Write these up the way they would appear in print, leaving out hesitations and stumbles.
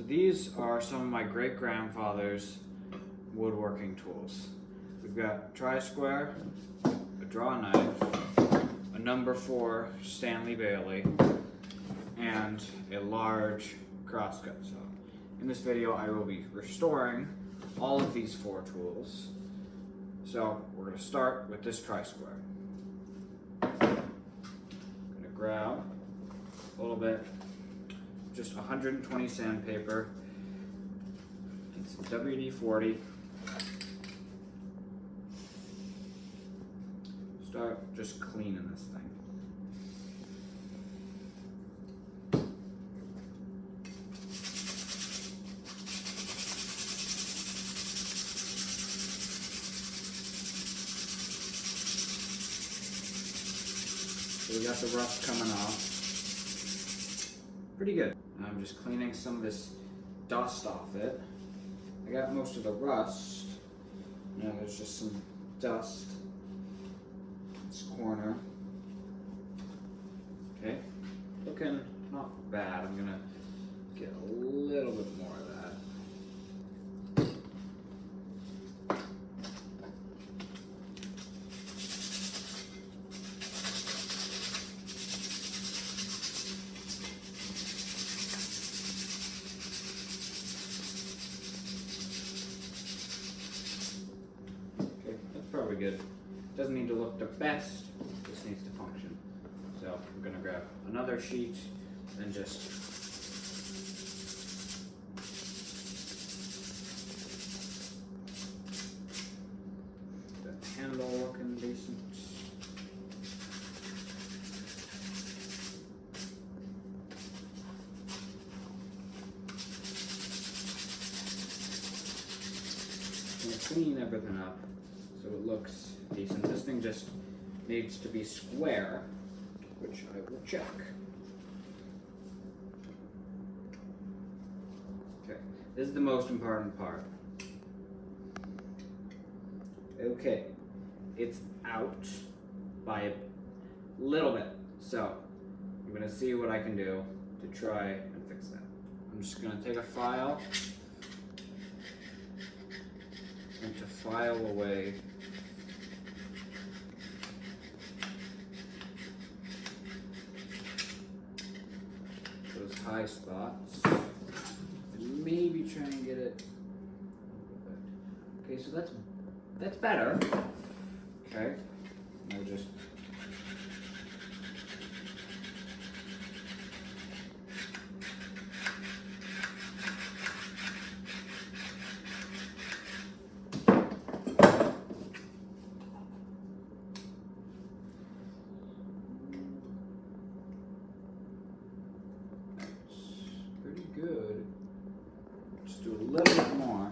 these are some of my great-grandfather's woodworking tools. We've got tri-square, a draw knife, a number 4 Stanley Bailey, and a large crosscut saw. In this video I will be restoring all of these 4 tools. So we're going to start with this tri-square. I'm going to grab a little bit, just 120 sandpaper. It's WD-40. Start just cleaning this thing. So we got the rust coming off. Pretty good. I'm just cleaning some of this dust off it. I got most of the rust. Now there's just some dust. This corner. Okay. Looking not bad. I'm gonna get a little bit more of that. Probably good. Doesn't need to look the best, just needs to function. So I'm gonna grab another sheet and just the handle looking decent. I'm gonna clean everything up so it looks decent. This thing just needs to be square, which I will check. Okay, this is the most important part. Okay, it's out by a little bit, so I'm gonna see what I can do to try and fix that. I'm just gonna take a file and to file away those high spots and maybe try and get it a little bit. Okay, so that's better. Okay, now just good. Just do a little bit more.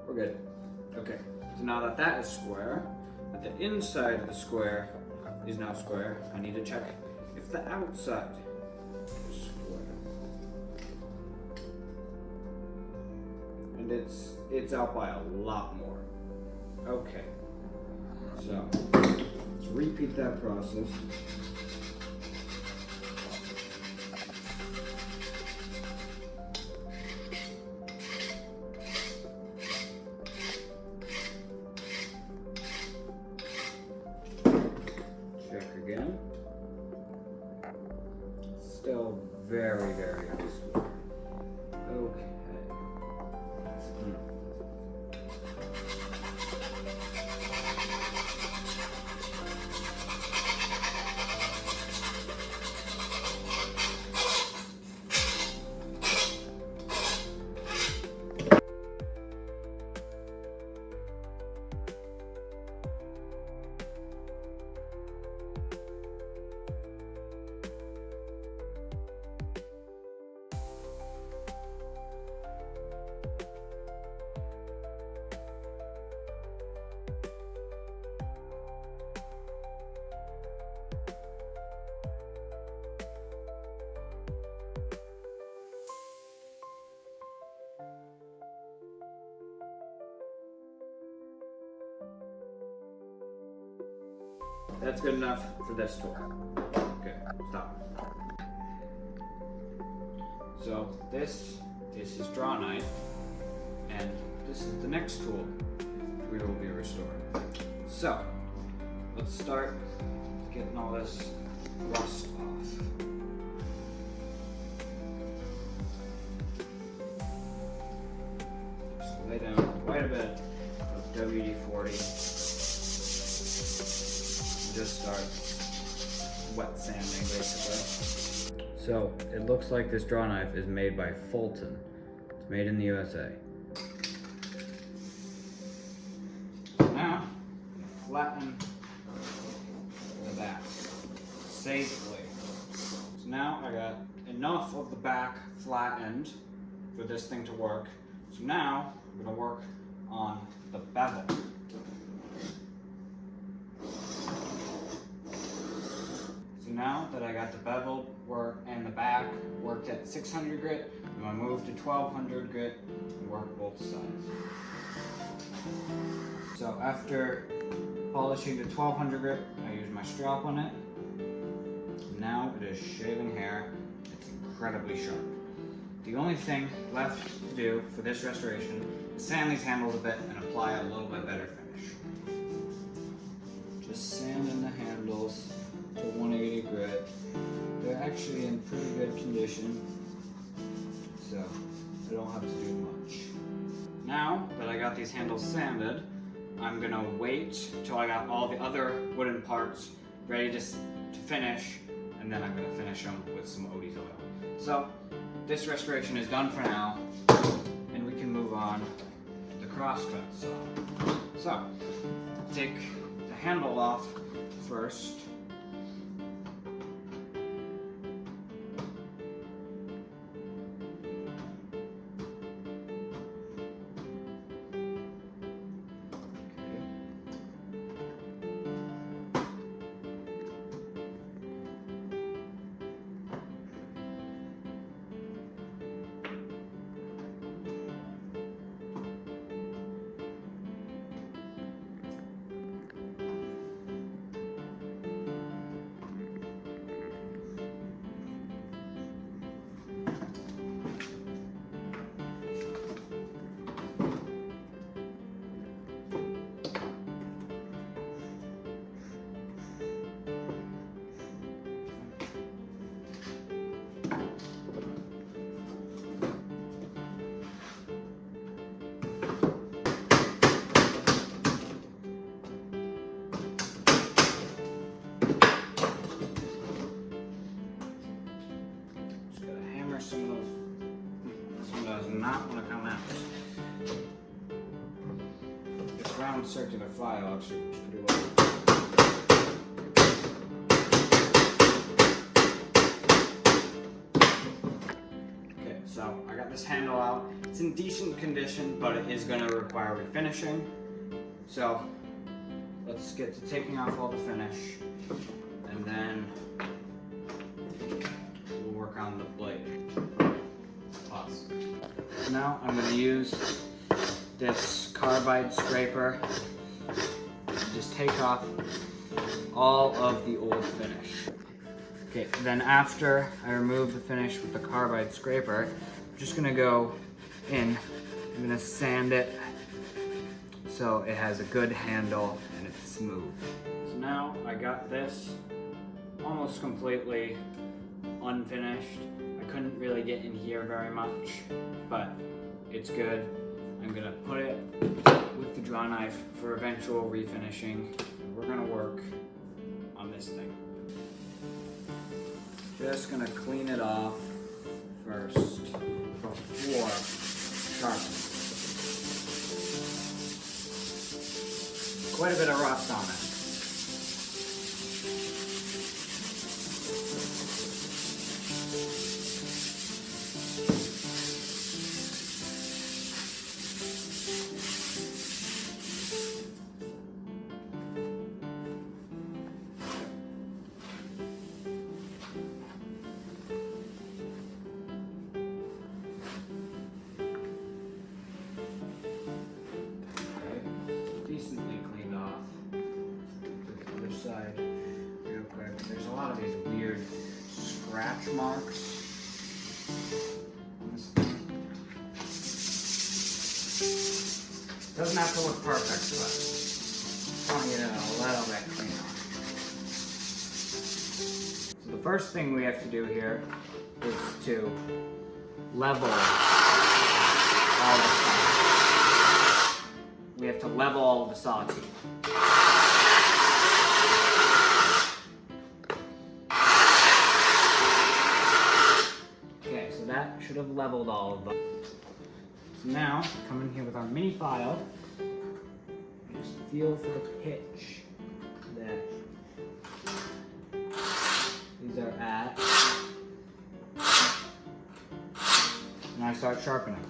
We're good. Okay. So now that that is square, that the inside of the square is now square, I need to check if the outside is square. And it's out by a lot more. Okay. So let's repeat that process. Again. Still very, very unsquare. Okay. that's good enough for this tool. Okay, stop. So this is his draw knife, and this is the next tool we will be restoring. So let's start getting all this rust off. Just lay down quite a bit of WD-40. Just start wet sanding basically. So it looks like this draw knife is made by Fulton. It's made in the USA. Now, flatten the back safely. So now I got enough of the back flattened for this thing to work. So now I'm gonna work on the bevel. So now that I got the bevel work and the back worked at 600 grit, I'm gonna move to 1200 grit and work both sides. So after polishing to 1200 grit, I use my strop on it. Now it is shaving hair. It's incredibly sharp. The only thing left to do for this restoration is sand these handles a bit and apply a little bit better finish. Just sand in the handles to 180 grit. They're actually in pretty good condition, so I don't have to do much. Now that I got these handles sanded, I'm gonna wait till I got all the other wooden parts ready to finish, and then I'm gonna finish them with some Odie's oil. So this restoration is done for now, and we can move on to the crosscut saw. So take the handle off first. Some of those, this one does not want to come out. This round circular file actually works pretty well. Okay, so I got this handle out. It's in decent condition, but it is going to require refinishing. So let's get to taking off all the finish, and then we'll work on the blade. Pause. Now I'm going to use this carbide scraper to just take off all of the old finish. Okay, then after I remove the finish with the carbide scraper, I'm just going to go in, I'm going to sand it so it has a good handle and it's smooth. So now I got this almost completely unfinished. I couldn't really get in here very much, but it's good. I'm gonna put it with the draw knife for eventual refinishing. We're gonna work on this thing. Just gonna clean it off first before sharpening. Quite a bit of rust on it. Decently cleaned off. scratch marks on this thing. Doesn't have to look perfect, but I want to get it a little bit cleaner. So the first thing we have to do here is to level all the saw. We have to level all the saw teeth. Okay, so that should have leveled all of them. So now, come in here with our mini file, and just feel for the pitch that these are at. And I start sharpening.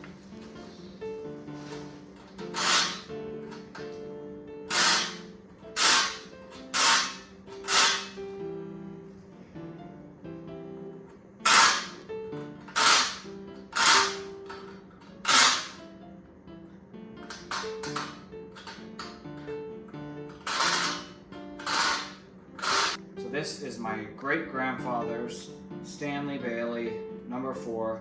This is my great-grandfather's Stanley Bailey, number 4,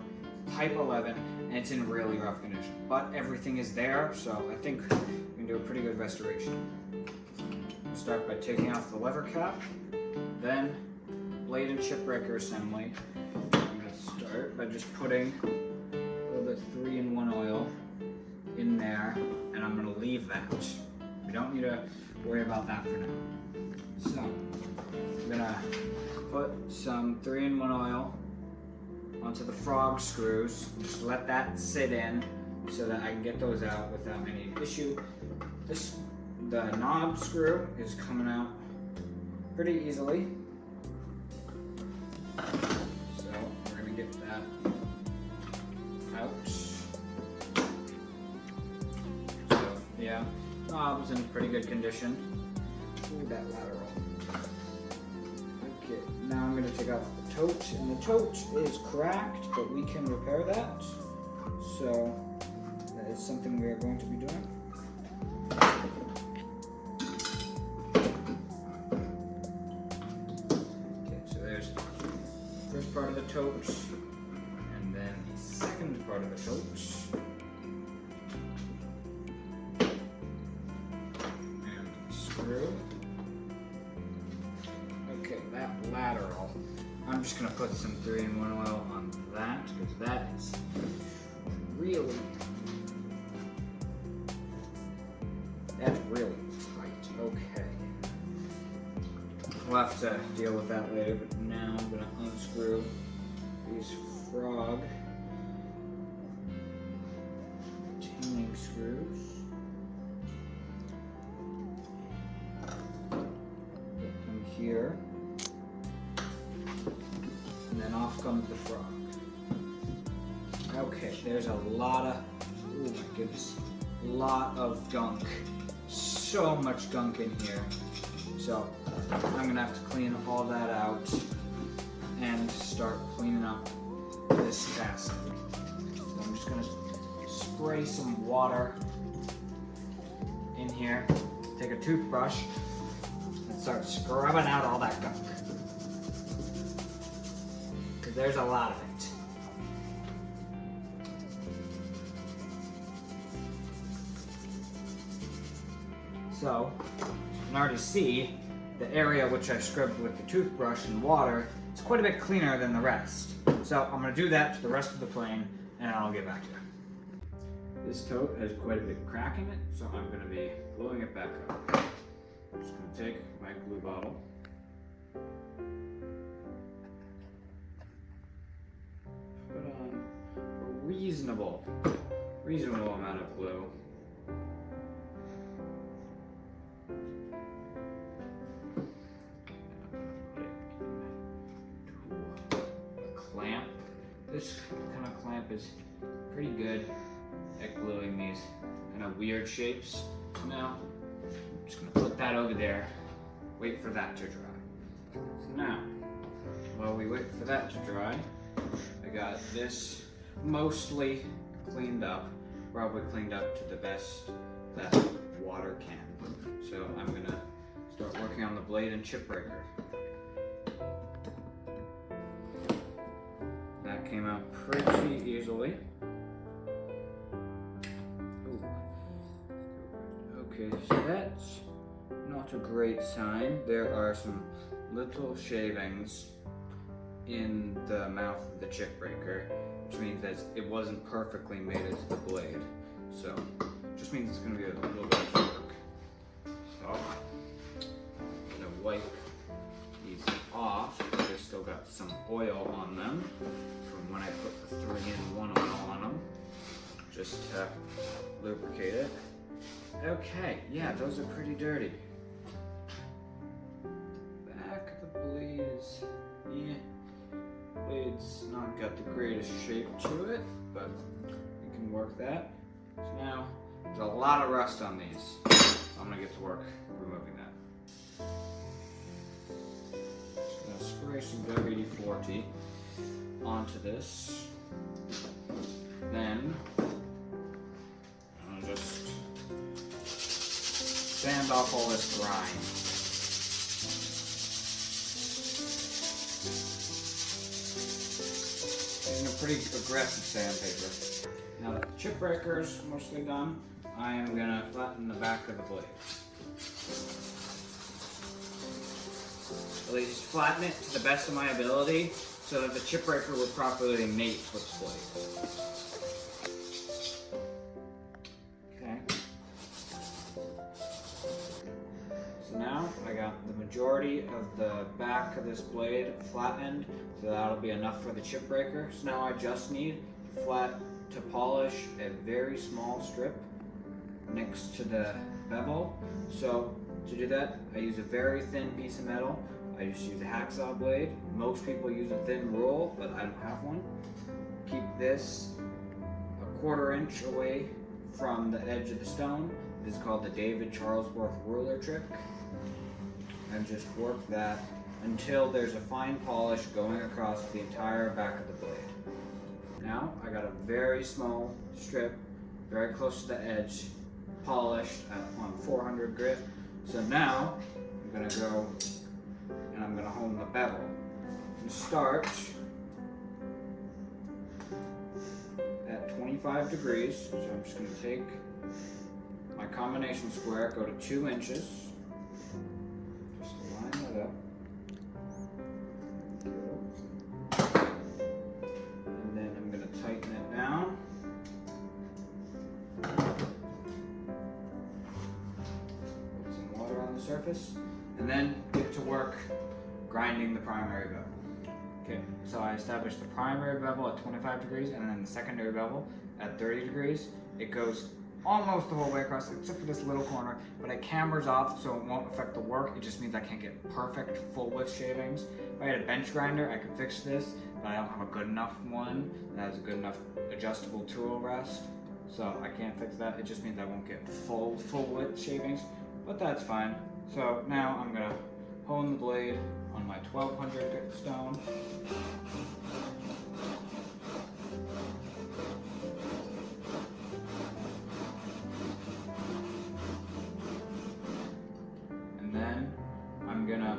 type 11, and it's in really rough condition. But everything is there, so I think we can do a pretty good restoration. We'll start by taking off the lever cap, then blade and chip breaker assembly. I'm going to start by just putting a little bit 3-in-1 oil in there, and I'm going to leave that. We don't need to worry about that for now. So, I'm gonna put some 3-in-1 oil onto the frog screws. Just let that sit in so that I can get those out without any issue. The knob screw is coming out pretty easily. So we're gonna get that out. So yeah, knob's in pretty good condition. Ooh, that lateral. Okay, now I'm going to take off the tote, and the tote is cracked, but we can repair that. So that is something we are going to be doing. Okay, so there's the first part of the tote, and then the second part of the tote. And the screw. That lateral, I'm just going to put some 3-in-1 oil on that because that is really tight. Okay. We'll have to deal with that later, but now I'm going to unscrew these frog retaining screws. Put them here. And then off comes the frog. Okay, there's a lot of, oh my goodness, a lot of gunk. So much gunk in here. So I'm gonna have to clean all that out and start cleaning up this acid. So I'm just gonna spray some water in here, take a toothbrush, and start scrubbing out all that gunk. There's a lot of it. So, you can already see the area which I scrubbed with the toothbrush and water is quite a bit cleaner than the rest. So I'm going to do that to the rest of the plane, and I'll get back to you. This tote has quite a big crack in it, so I'm going to be gluing it back up. I'm just going to take my glue bottle. Put on a reasonable amount of glue. A clamp. This kind of clamp is pretty good at gluing these kind of weird shapes. So now I'm just going to put that over there, wait for that to dry. So now, while we wait for that to dry, I got this mostly cleaned up, probably cleaned up to the best that water can. So I'm gonna start working on the blade and chip breaker. came out pretty easily. Ooh. Okay, so that's not a great sign. There are some little shavings in the mouth of the chip breaker, which means that it wasn't perfectly made into the blade. So, it just means it's going to be a little bit of work. So, I'm going to wipe these off. They still got some oil on them from when I put the 3-in-1 oil on them, just to lubricate it. Okay, yeah, those are pretty dirty. Back of the blade is, yeah, blade's not got the greatest shape to it, but we can work that. So now, there's a lot of rust on these. I'm gonna get to work removing that. Just gonna spray some WD-40 onto this. Then, I'm gonna just sand off all this grime. Using a pretty aggressive sandpaper. Now that the chip breaker is mostly done, I am gonna flatten the back of the blade. At least flatten it to the best of my ability so that the chip breaker would properly mate with the blade. Now I got the majority of the back of this blade flattened, so that'll be enough for the chip breaker. So now I just need to polish a very small strip next to the bevel. So to do that, I use a very thin piece of metal. I just use a hacksaw blade. Most people use a thin rule, but I don't have one. Keep this a 1/4 inch away from the edge of the stone. This is called the David Charlesworth ruler trick. And just work that until there's a fine polish going across the entire back of the blade. Now I got a very small strip, very close to the edge, polished on 400 grit. So now I'm gonna go and I'm gonna hone the bevel. And start at 25 degrees. So I'm just gonna take my combination square, go to 2 inches. Up. And then I'm going to tighten it down. Put some water on the surface. And then get to work grinding the primary bevel. Okay, so I established the primary bevel at 25 degrees and then the secondary bevel at 30 degrees. It goes almost the whole way across, except for this little corner, but it cammers off so it won't affect the work. It just means I can't get perfect full width shavings. If I had a bench grinder, I could fix this, but I don't have a good enough one that has a good enough adjustable tool rest, so I can't fix that. It just means I won't get full width shavings, but that's fine. So now I'm gonna hone the blade on my 1200 grit stone. I'm gonna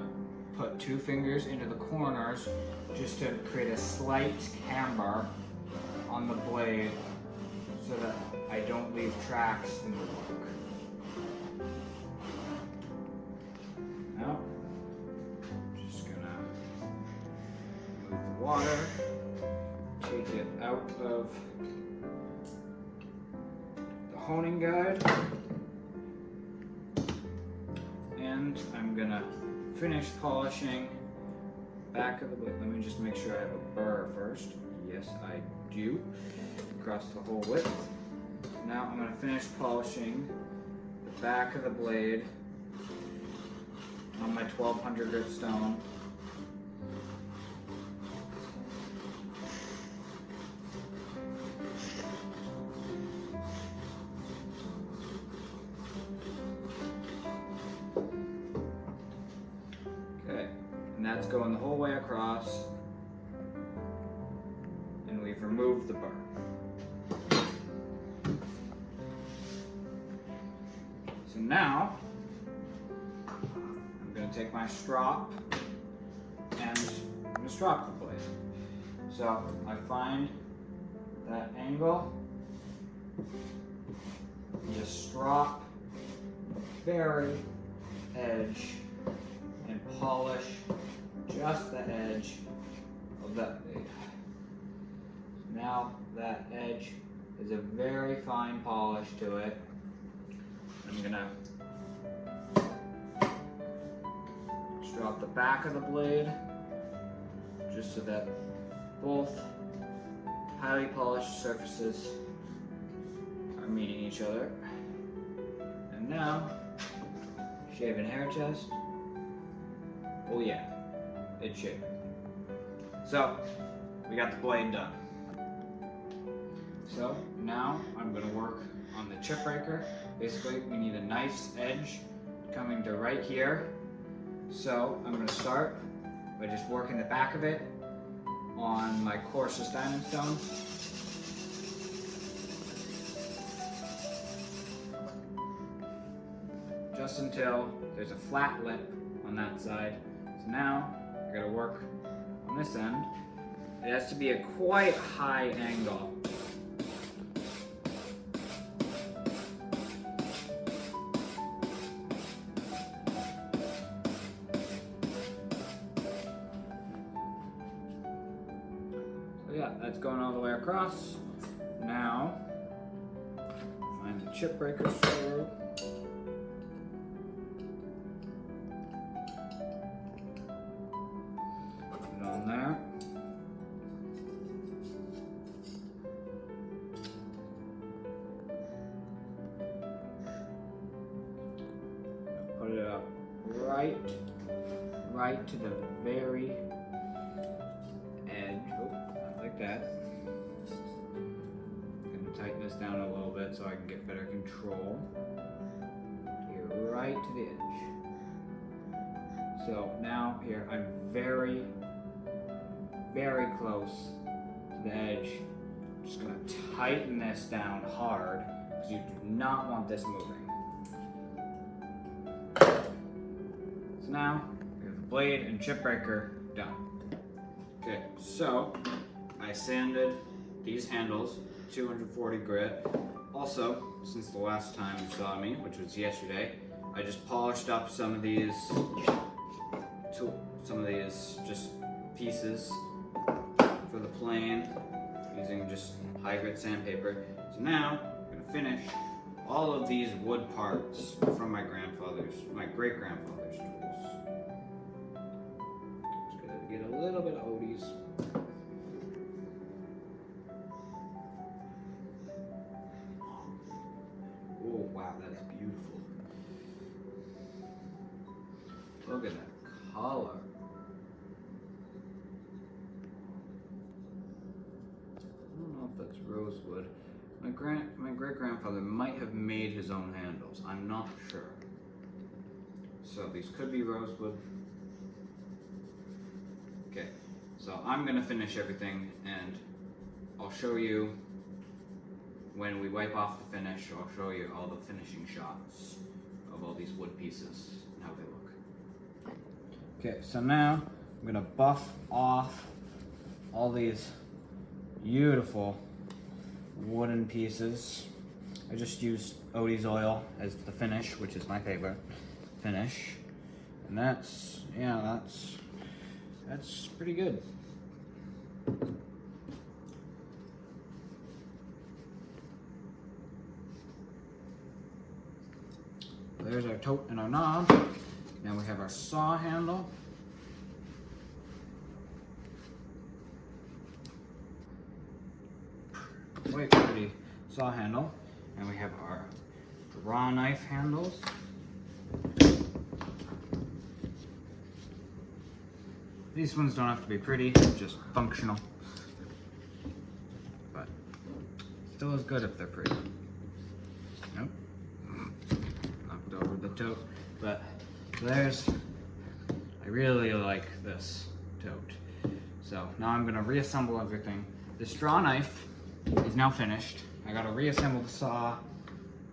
put 2 fingers into the corners just to create a slight camber on the blade so that I don't leave tracks in the work. Now, just gonna move the water, take it out of the honing guide, and I'm gonna finish polishing back of the blade. Let me just make sure I have a burr first. Yes, I do. Across the whole width. Now I'm going to finish polishing the back of the blade on my 1200 grit stone. And that's going the whole way across, and we've removed the burr. So now, I'm going to take my strop, and I'm going to strop the blade. So I find that angle, and just drop very edge and polish just the edge of that blade. Now that edge is a very fine polish to it. I'm gonna just drop the back of the blade just so that both highly polished surfaces are meeting each other. And now, shaven hair test. Oh yeah, it's shaven. So, we got the blade done. So, now I'm gonna work on the chip breaker. Basically, we need a nice edge coming to right here. So, I'm gonna start by just working the back of it on my coarsest diamond stone. Just until there's a flat lip on that side. So now I gotta work on this end. It has to be a quite high angle. So yeah, that's going all the way across. Now, find the chip breaker screw. On there. Put it up right to the very edge. Oh, not like that. Gonna tighten this down a little bit so I can get better control. Here, right to the edge. So now here, I'm very close to the edge. Just gonna tighten this down hard because you do not want this moving. So now we have the blade and chip breaker done. Okay, so I sanded these handles 240 grit. Also, since the last time you saw me, which was yesterday, I just polished up some of these just pieces for the plane using just high grit sandpaper. So now I'm gonna finish all of these wood parts from my great grandfather's tools. Just gonna get a little bit of Odie's. Oh wow, that's beautiful. Look at that color. I don't know if that's rosewood. My great-grandfather might have made his own handles. I'm not sure. So these could be rosewood. Okay, so I'm gonna finish everything and I'll show you when we wipe off the finish. I'll show you all the finishing shots of all these wood pieces and how they look. Okay, so now I'm gonna buff off all these beautiful wooden pieces. I just used Odie's oil as the finish, which is my favorite finish. And that's pretty good. There's our tote and our knob. Now we have our saw handle. Quite pretty saw handle. And we have our draw knife handles. These ones don't have to be pretty, just functional. But still as good if they're pretty. Nope. Knocked over the tote. But I really like this tote. So now I'm gonna reassemble everything. This draw knife is now finished. I gotta reassemble the saw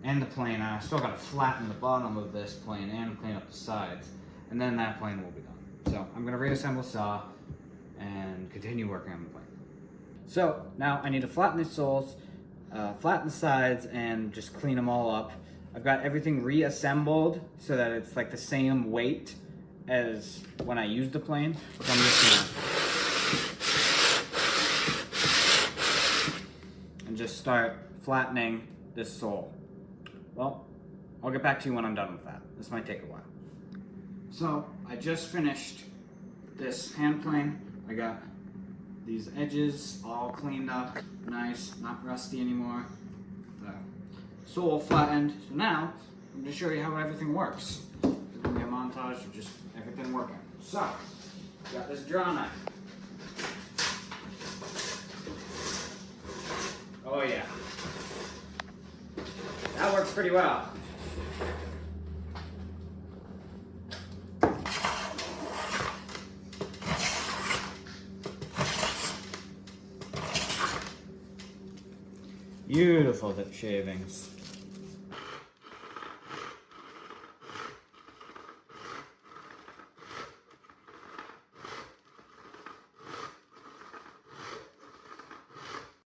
and the plane. I still gotta flatten the bottom of this plane and clean up the sides. And then that plane will be done. So I'm gonna reassemble saw and continue working on the plane. So now I need to flatten the soles, flatten the sides, and just clean them all up. I've got everything reassembled so that it's like the same weight as when I used the plane. So I'm just gonna start flattening this sole. Well, I'll get back to you when I'm done with that. This might take a while. So I just finished this hand plane. I got these edges all cleaned up, nice, not rusty anymore. The sole flattened. So now I'm going to show you how everything works. It's going to be a montage of just everything working. So, got this draw knife. Oh yeah. That works pretty well. Beautiful shavings.